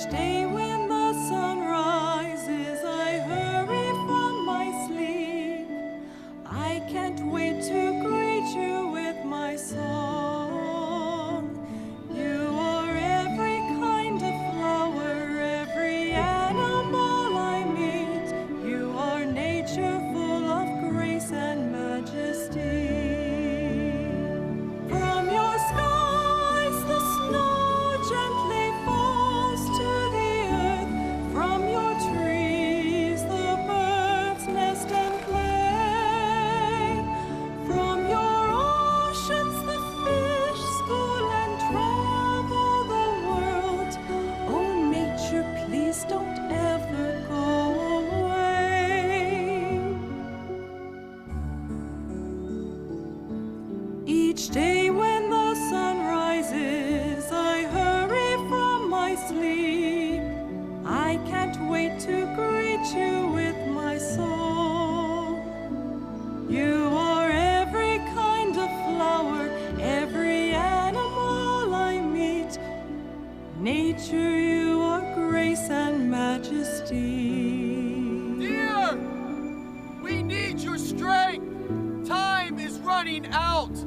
Each day when the sun rises, I hurry from my sleep. I can't wait to greet you with my song. You are every kind of flower, every animal I meet. You are nature full of grace and majesty. From your skies the snow gently falls to the earth. From your trees the birds nest and play. From your oceans the fish school and travel the world. Oh, nature, please don't ever go away. Each day when the sun rises, I hurry from my sleep. I can't wait to greet you with my song. You are every kind of flower, every animal I meet. Nature, you are grace and majesty. Dear, we need your strength. Time is running out.